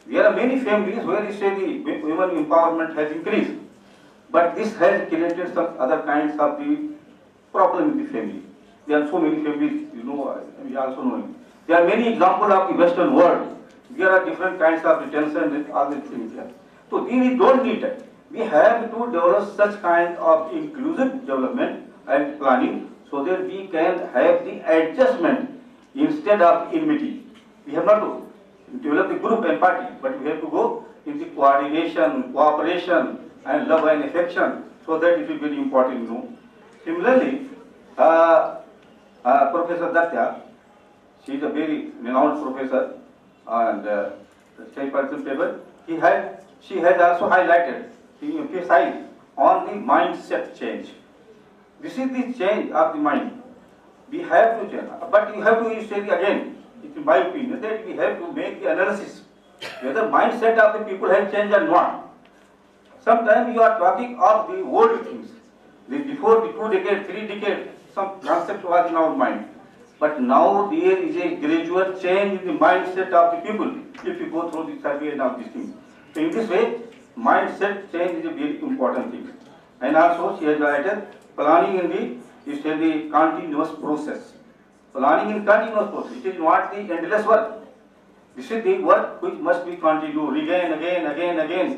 There are many families where you say the women empowerment has increased, but this has created some other kinds of the problem in the family. There are so many families, we also know it. There are many examples of the Western world. There are different kinds of retention and all these things here. So we don't need that. We have to develop such kind of inclusive development and planning so that we can have the adjustment instead of enmity. We have not to develop the group and party, but we have to go in the coordination, cooperation, and love and affection, so that it is very important. Similarly, Professor Datya, she is a very renowned professor and chairperson paper. She has also highlighted, she emphasized on the mindset change. This is the change of the mind. We have to change, but you have to say again, in my opinion, that we have to make the analysis whether mindset of the people has changed or not. Sometimes you are talking of the old things. Before the 2 decades, 3 decades, some concept was in our mind. But now there is a gradual change in the mindset of the people if you go through the survey and all these things. So in this way, mindset change is a very important thing. And also she has highlighted planning in the continuous process. Planning in continuous process. It is not the endless work. This is the work which must be continued again.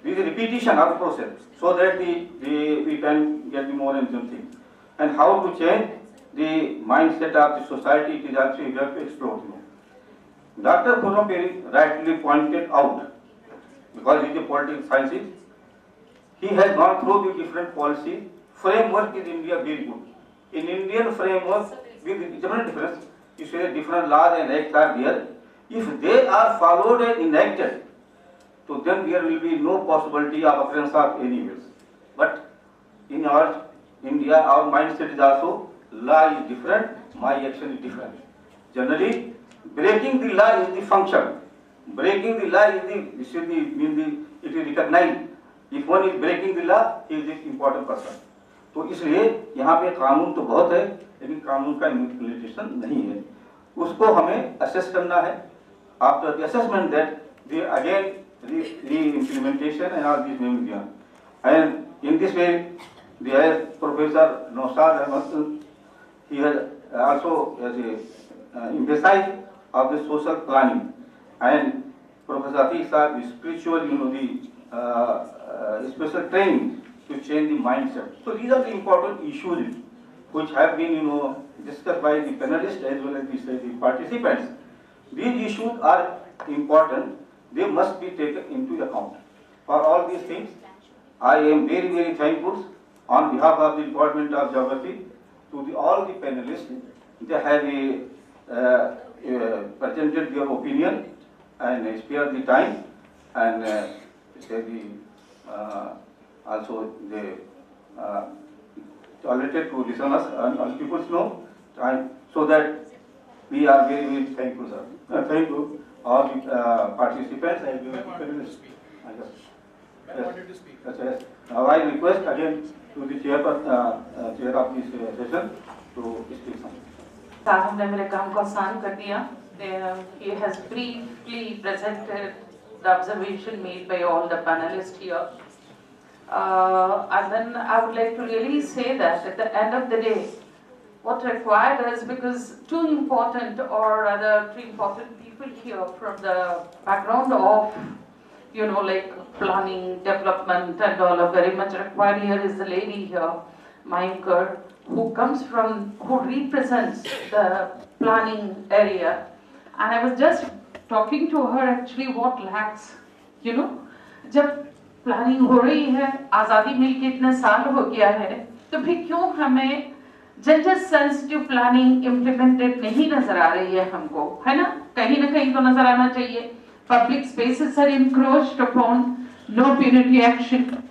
This is repetition of the process so that we can get the more and something. And how to change the mindset of the society, it is also you have to explore. Dr. Puri rightly pointed out, because he is a political scientist, he has gone through the different policy framework in India very good. In Indian framework, with difference, you say different laws and acts are there. If they are followed and enacted, so then there will be no possibility of occurrence of any wills. But in our India, our mindset is also law is different, my action is different. Generally, breaking the law is the function. Breaking the law is it is recognized. If one is breaking the law, he is an important person. तो इसलिए यहाँ पे कानून तो बहुत है, लेकिन कानून का इम्प्लीमेंटेशन नहीं है. उसको हमें असेस करना है. After the assessment, that we again re-implementation and all these things given. And in this way, the Professor Nosad Ahmed, he has also emphasized of the social planning, and Professor Atiq Saab, the spiritual, the special training to change the mindset. So these are the important issues which have been, discussed by the panelists as well as the participants. These issues are important. They must be taken into account. For all these things, I am very, very thankful on behalf of the Department of Geography to all the panelists. They have presented their opinion and spared the time, and also they tolerated to listen us and people know time, so that we are very, very thankful, sir. Thank you all the participants and panelists. I wanted to speak. Yes. Now I request again to the chair of this session to speak something. साहब ने मेरे काम को आसान कर दिया. He has briefly presented the observation made by all the panelists here. And then I would like to really say that at the end of the day, what required is, because two important people here from the background of, like planning, development and all are very much required. Here is the lady here, Mayankar, who represents the planning area. And I was just talking to her actually what lacks, जब planning हो रही है, आज़ादी मिल के इतने साल हो गया है, तो फिर क्यों हमें जेंडर सेंसिटिव प्लानिंग इम्प्लीमेंटेड नहीं नजर आ रही है हमको, है ना? कहीं ना कहीं तो नजर आना चाहिए. Public spaces are encroached upon, no punitive action.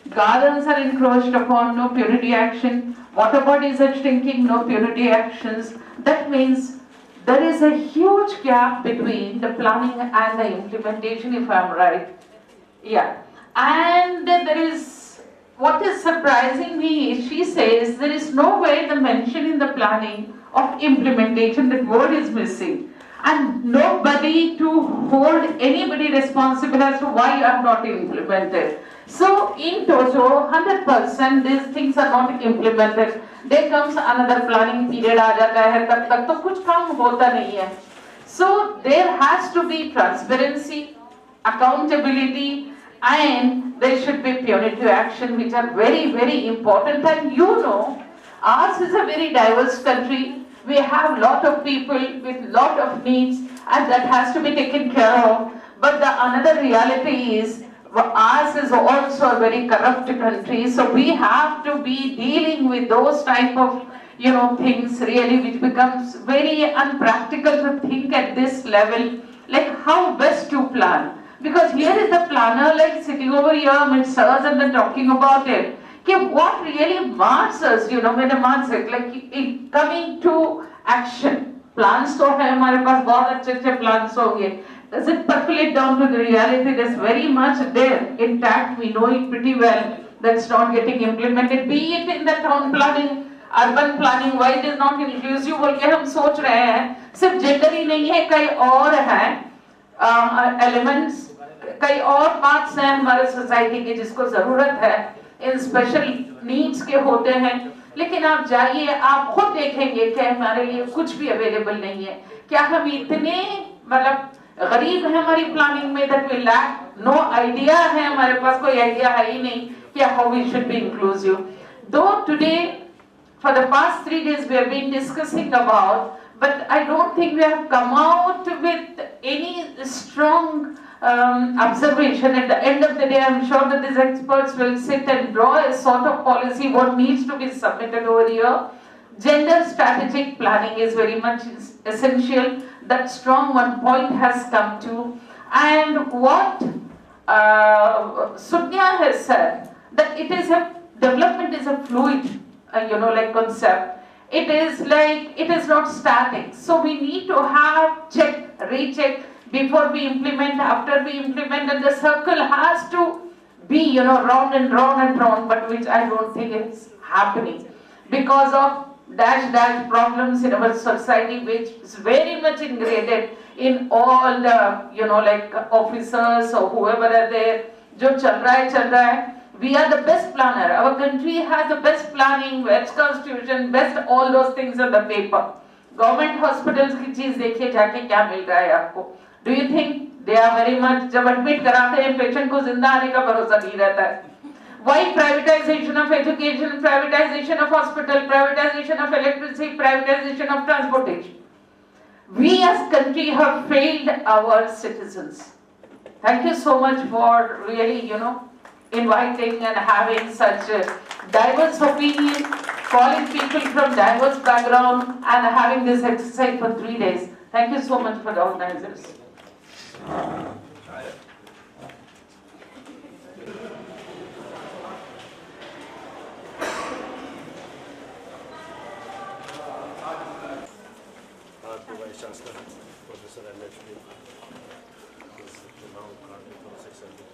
Gardens are encroached upon, no punitive action. Water bodies are shrinking, no punitive actions. That means there is a huge gap between the planning and the implementation, if I'm right. Yeah. And there is, what is surprising me is she says there is no way the mention in the planning of implementation, that word is missing. and nobody to hold anybody responsible as to why you have not implemented. So in total, 100% these things are not implemented. There comes another planning period आ जाता है, तब तक तो कुछ काम होता नहीं है. So there has to be transparency, accountability, and there should be punitive action, which are very, very important. And you know, ours is a very diverse country. We have lot of people with lot of needs, and that has to be taken care of. But the another reality is, ours is also a very corrupt country, so we have to be dealing with those type of things really, which becomes very unpractical to think at this level, like how best to plan. Because here is the planner like sitting over here amidst us and then talking about it. Okay, what really marks us, when a marks it, like coming to action. Plans तो है हमारे पास बहुत अच्छे plans होंगे. Does it percolate down to the reality? That's very much there, intact. We know it pretty well. That's not getting implemented. Be it in the town planning, urban planning, why it is not inclusive बोल के हम सोच रहे हैं. सिर्फ gender ही नहीं है, कई और हैं elements, कई और parts हैं हमारे society के जिसको जरूरत है. इन स्पेशल नीड्स के होते हैं, लेकिन आप जाइए, आप खुद देखेंगे कि हमारे लिए कुछ भी अवेलेबल नहीं है. क्या हम इतने गरीब है हमारी प्लानिंग में that we lack no idea है, हमारे पास कोई आइडिया है ही नहीं कि how we should be inclusive. Though today, for the past 3 days we have been discussing about, but I don't think we have come out with any strong observation. At the end of the day, I'm sure that these experts will sit and draw a sort of policy what needs to be submitted over here. Gender strategic planning is very much essential. That strong one point has come to. And what Sudhya has said, that it is a development is a fluid, like concept. It is not static. So we need to have check, recheck before we implement, after we implement, and the circle has to be, round and round and round, but which I don't think is happening because of dash problems in our society, which is very much ingrained in all the, officers or whoever are there. जो चल रहा है. We are the best planner. Our country has the best planning, best constitution, best all those things on the paper. Government hospitals की चीज देखिए जाके क्या मिल रहा है आपको. Do you think they are very much, जब admit कराते हैं patient को जिंदा आने का भरोसा नहीं रहता है. Why privatization of education, privatization of hospital, privatization of electricity, privatization of transportation? We as country have failed our citizens. Thank you so much for really, inviting and having such a diverse opinion, calling people from diverse background and having this exercise for 3 days. Thank you so much for the organizers. Vice Chancellor, Professor MHP, now currently for 600.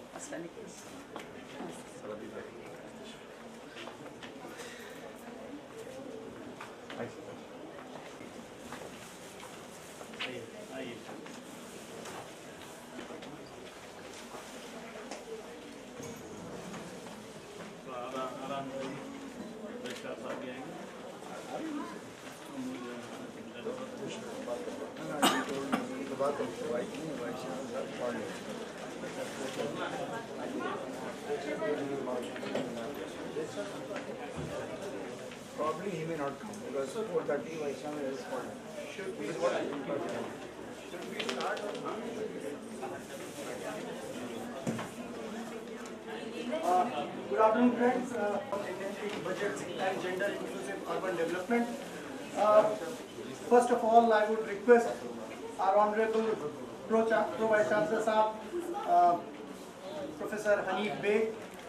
Probably he may not come because 4:30 Vaishnav is called. Should we start? Good afternoon, friends. Engendering budgets and gender inclusive urban development. First of all, I would request our Honorable Pro Vice Chancellor Sahab, Professor Hanif Beg,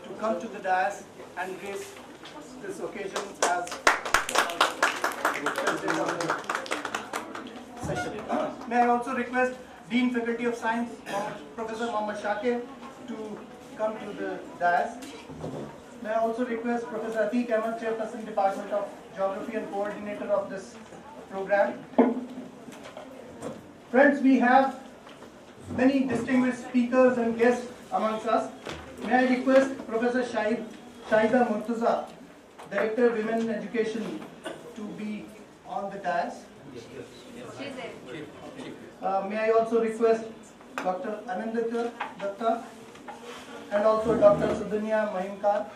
to come to the dais and grace this occasion as president of the session. May I also request Dean Faculty of Science, Professor Mohammad Shakir, to come to the dais. May I also request Professor Atiq Ahmed, Chairperson, Department of Geography and coordinator of this program. Friends, we have many distinguished speakers and guests amongst us. May I request Professor Shahida Murtaza, Director of Women Education, to be on the dais. May I also request Dr. Anandita Datta and also Dr. Sudhanya Mahimkar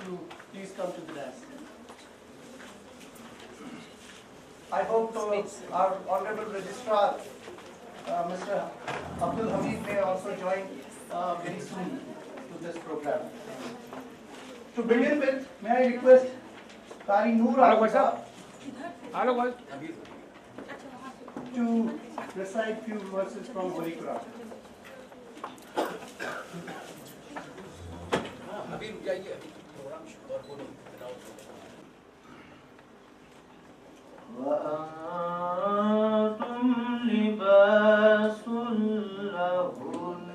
to please come to the dais. I hope our Honorable Registrar, Mr. Abdul Hamid, may also join very soon to this program. To begin with, may I request Qari Noor Ahmad to recite few verses from Holy Quran. وأنتم لباس لهن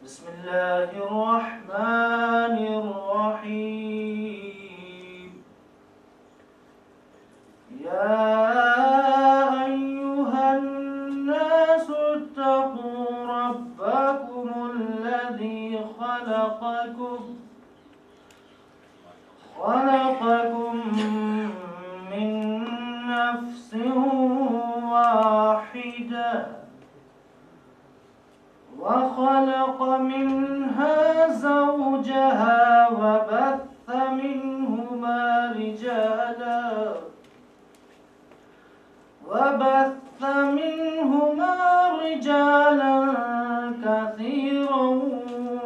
بسم الله الرحمن الرحيم يا أيها الناس اتقوا ربكم الذي خلقكم من نفس واحدة وخلق منها زوجها وبث منهما رجالا كثيرا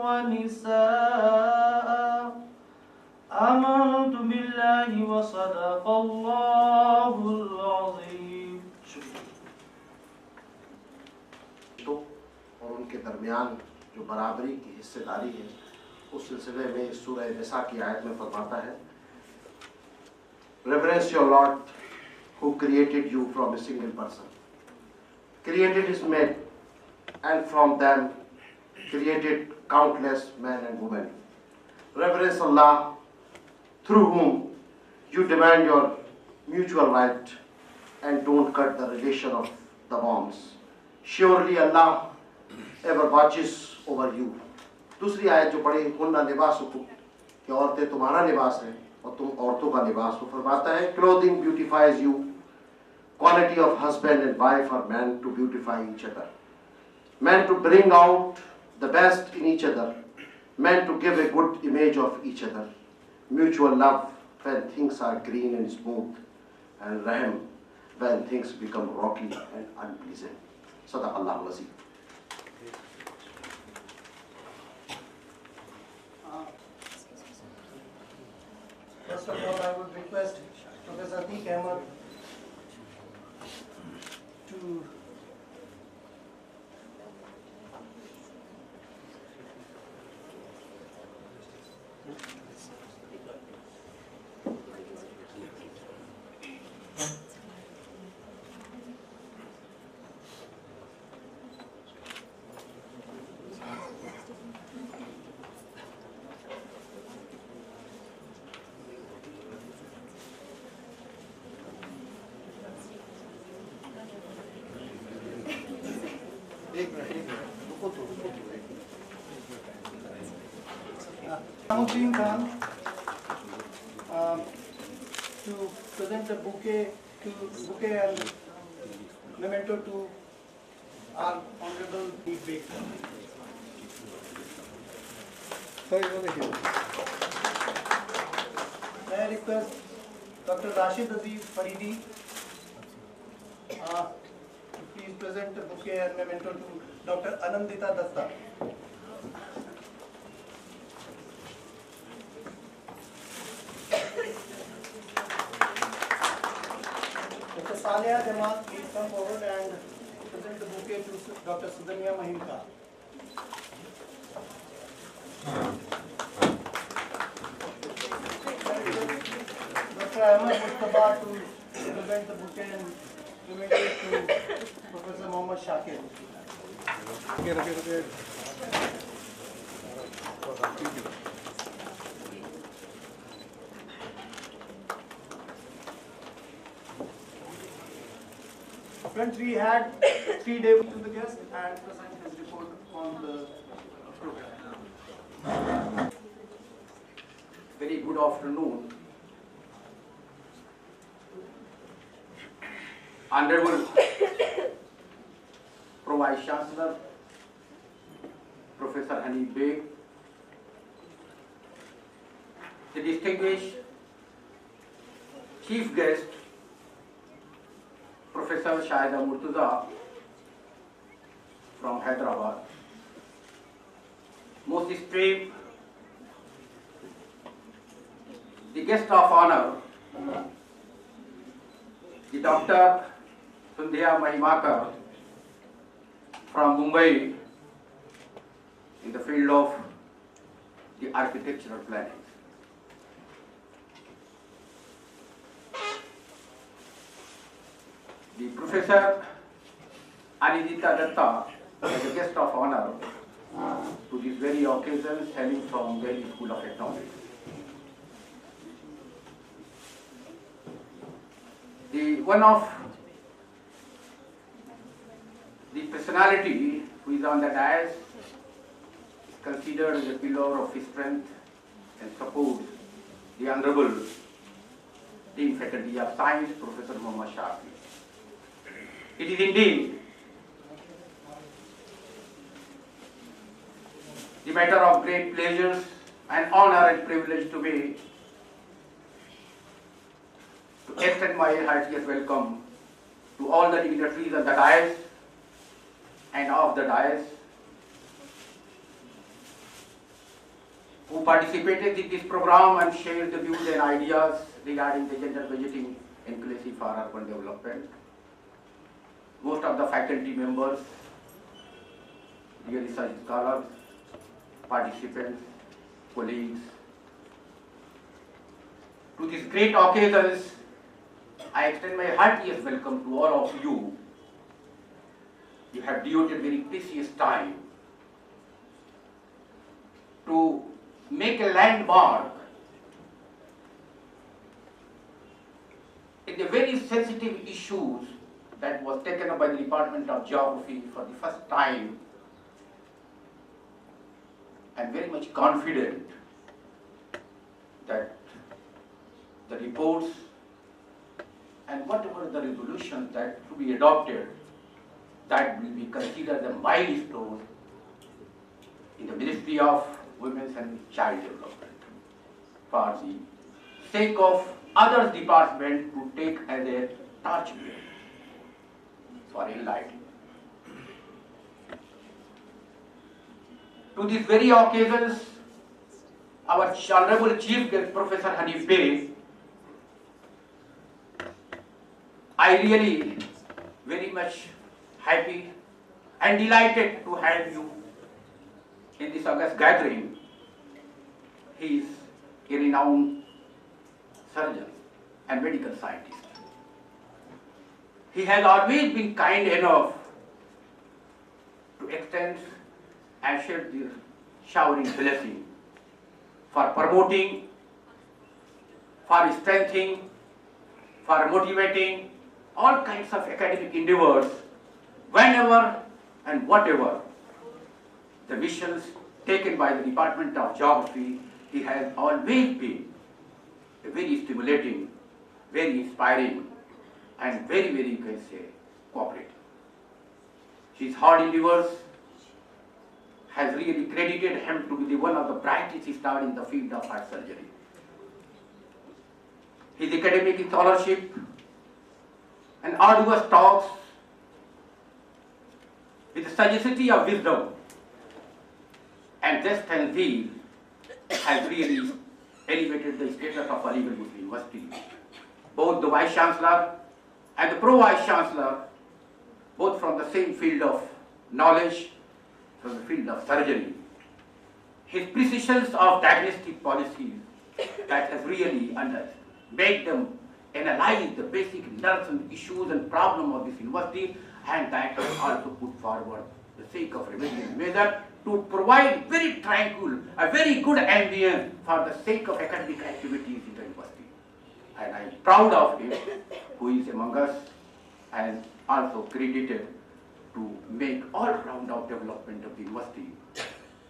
ونساء آمنت بالله وصدق الله العظيم. और उनके दरमियान जो बराबरी की हिस्सेदारी है उस सिलसिले में इस सूरह निसा की आयत में फरमाता है Reverence your Lord who created you from a single person, created his mate, and from them created countless men and women. Reverence Allah through whom you demand your mutual right and don't cut the relation of the bonds. Surely Allah ever watches over you. दूसरी आयत जो पढ़ी हुन्ना लिबासुकुम कि औरतें तुम्हारा लिबास है और तुम औरतों का लिबास हो फरमाता है clothing beautifies you. Quality of husband and wife are meant to beautify each other, meant to bring out the best in each other, meant to give a good image of each other. Mutual love when things are green and smooth, and rahm when things become rocky and unpleasant. Sadaqallahu al-Azim. First of all, I would request Professor Atiq Ahmed to Namuddin Khan to present a bouquet and memento to our Honorable Deep Baker. Sorry, over here. May I request Dr. Rashid Aziz Faridi to please present a bouquet and memento to Dr. Anandita Datta. Dr. Saliha Jamal, please come forward and present the bouquet to Dr. Sudhanya Mahimkar. Dr. Ahmed Mustafa to present the bouquet and memento to Professor Mohammad Shakir. Friends, we had 3 days to the guest and present his report on the program. Very good afternoon. Honorable Pro Vice Chancellor, Professor Hanif Beg, the distinguished Chief Guest, Professor Shahida Murtuza from Hyderabad, most esteemed the guest of honor, the Dr. Sundhya Mahimakar from Mumbai in the field of the architectural planning. The Professor Anidita Datta as a guest of honor to this very occasion hailing from Delhi School of Economics. One of the personality who is on the dais is considered as a pillar of strength and support, the Honorable Dean Faculty of Science, Professor Muhammad Shafi. It is indeed the matter of great pleasure and honor and privilege to me to extend my heartiest welcome to all the dignitaries of the dais and of the dais who participated in this program and shared the views and ideas regarding the gender budgeting inclusive for urban development. Most of the faculty members, dear research scholars, participants, colleagues. To these great occasions, I extend my heartiest welcome to all of you. You have devoted very precious time to make a landmark in the very sensitive issues that was taken up by the Department of Geography for the first time. I am very much confident that the reports and whatever the resolutions that to be adopted, that will be considered a milestone in the Ministry of Women's and Child Development for the sake of other departments to take as a torchbearer for enlightening. To these very occasions, our Honorable Chief Guest, Professor Hanif Beg, I really very much happy and delighted to have you in this august gathering. He is a renowned surgeon and medical scientist. He has always been kind enough to extend and share the showering blessing for promoting, for strengthening, for motivating all kinds of academic endeavors whenever and whatever the missions taken by the Department of Geography. He has always been a very stimulating, very inspiring and very, you can say, cooperative. His hard endeavors has really credited him to be the one of the brightest stars in the field of heart surgery. His academic scholarship and arduous talks with the sagacity of wisdom and zest and zeal has really elevated the status of Aligarh Muslim University. Both the Vice Chancellor and the Pro Vice Chancellor, both from the same field of knowledge, from the field of surgery. His precisions of diagnostic policies that has really made them analyze the basic nerves and issues and problems of this university, and that has also put forward the sake of remedial measure to provide very tranquil, a very good ambience for the sake of academic activities in the university. And I am proud of him who is among us, and also credited to make all round of development of the university.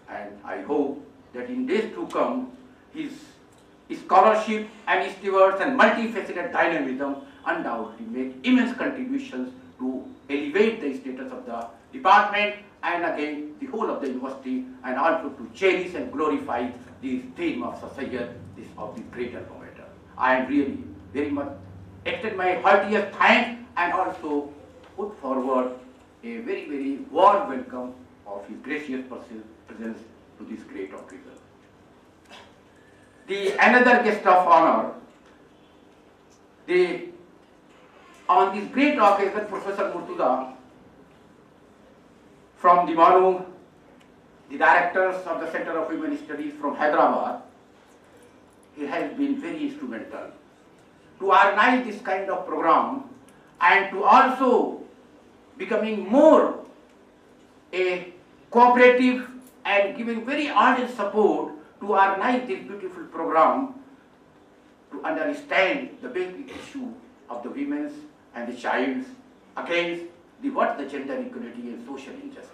And I hope that in days to come, his scholarship and stewards and multifaceted dynamism undoubtedly make immense contributions to elevate the status of the department and again the whole of the university, and also to cherish and glorify the theme of Sayyid, this of the great innovator. I am really very much extend my heartiest thanks and also put forward a very, very warm welcome of his gracious presence to this great occasion. The another guest of honor, on this great occasion, Professor Murtuza from the Manu, the directors of the Center of Human Studies from Hyderabad, he has been very instrumental to organize this kind of program and to also becoming more a cooperative and giving very ardent support to organize this beautiful program to understand the basic issue of the women's and the child's against the gender equality and social injustice.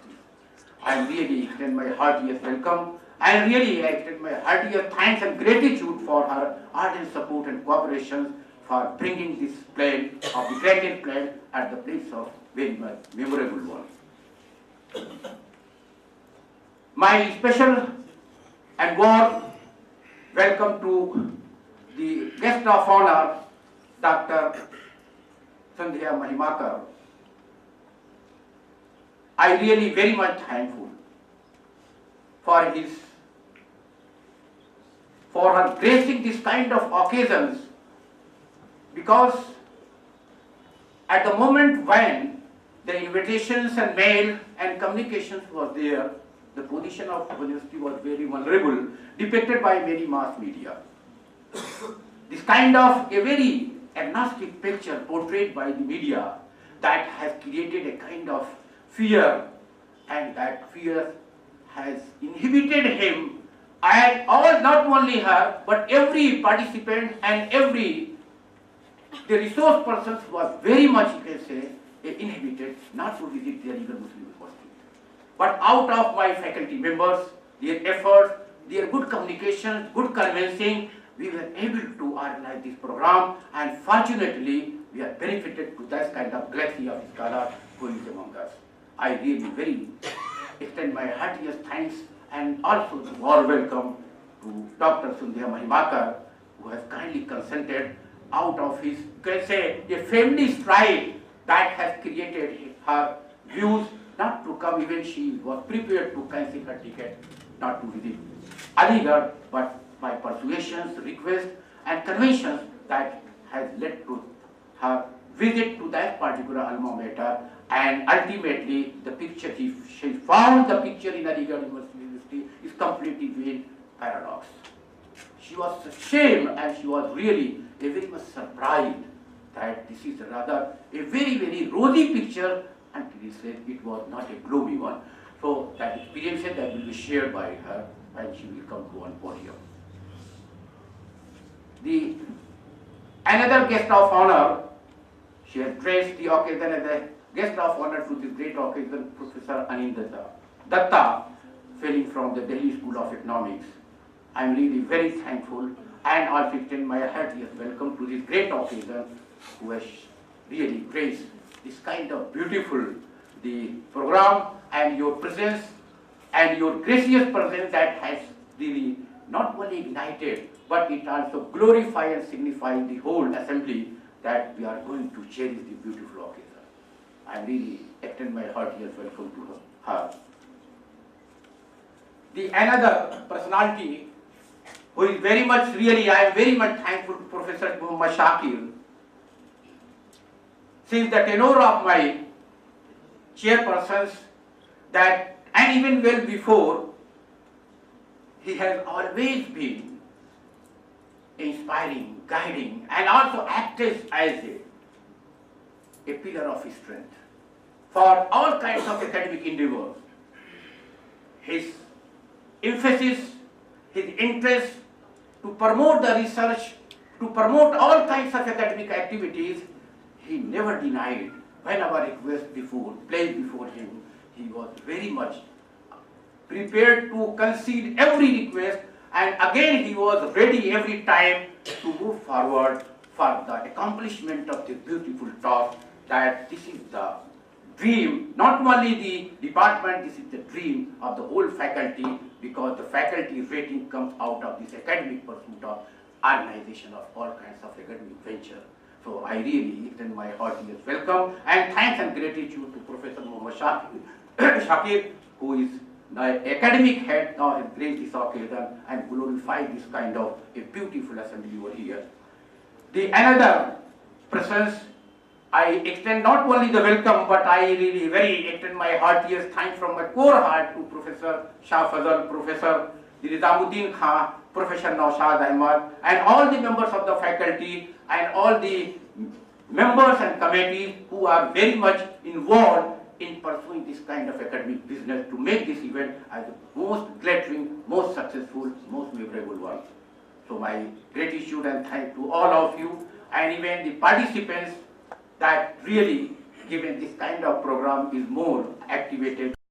I really extend my heartiest welcome and really I extend my heartiest thanks and gratitude for her ardent support and cooperation for bringing this plan of the granted plan at the place of very much memorable one. My special and warm welcome to the guest of honor, Dr. Sandhya Mahimakar. I really very much thankful for her gracing this kind of occasions, because at the moment when the invitations and mail and communications was there, the position of the university was very vulnerable, depicted by many mass media. This kind of a very agnostic picture portrayed by the media that has created a kind of fear, and that fear has inhibited him and not only her but every participant and the resource persons was very much, you can say, inhibited not to visit their Eagle Muslim University. But out of my faculty members, their efforts, their good communication, good convincing, we were able to organize this program, and fortunately we are benefited to that kind of galaxy of scholars who is among us. I really very extend my heartiest thanks and also a warm welcome to Dr. Sandhya Mahimakar, who has kindly consented out of his, you can say, a family stride that has created her views not to come. Even she was prepared to cancel her ticket not to visit Aligarh, but my persuasions, requests and conventions that has led to her visit to that particular alma mater, and ultimately the picture she found the picture in Aligarh University is completely being paradox. She was ashamed and she was really very much surprised that this is rather a very, very rosy picture, until he said it was not a gloomy one. So that experience that will be shared by her and she will come to one podium. Another guest of honor, she has graced the occasion as a guest of honor to this great occasion, Professor Anindata Datta, hailing from the Delhi School of Economics. I am really very thankful and also extend my heartiest welcome to this great occasion, who has really graced this kind of beautiful program, and your presence and your gracious presence that has really not only ignited but it also glorifies and signifies the whole assembly that we are going to cherish the beautiful occasion. I really extend my heartiest welcome to her. Another personality who is very much really, I am very much thankful to Professor Muhammad Shakir. Since the tenure of my chairpersons, that and even well before, he has always been inspiring, guiding, and also acted as a pillar of strength for all kinds of academic endeavors. His emphasis, his interest to promote the research, to promote all kinds of academic activities, he never denied when our request placed before him, he was very much prepared to concede every request, and again he was ready every time to move forward for the accomplishment of this beautiful task, that this is the dream, not only the department, this is the dream of the whole faculty, because the faculty rating comes out of this academic pursuit of organization of all kinds of academic venture. So I really extend my heartiest welcome and thanks and gratitude to Professor Muhammad Shakir, who is the academic head now, has graced this occasion and glorified this kind of a beautiful assembly over here. The another presence, I extend not only the welcome, but I really very extend my heartiest thanks from my core heart to Professor Shah Fazal, Professor Nizamuddin Khan, Professor Naushad Ahmad, and all the members of the faculty and all the members and committees who are very much involved in pursuing this kind of academic business to make this event as the most glittering, most successful, most memorable one. So my gratitude and thanks to all of you, and even the participants that really, given this kind of program, is more activated.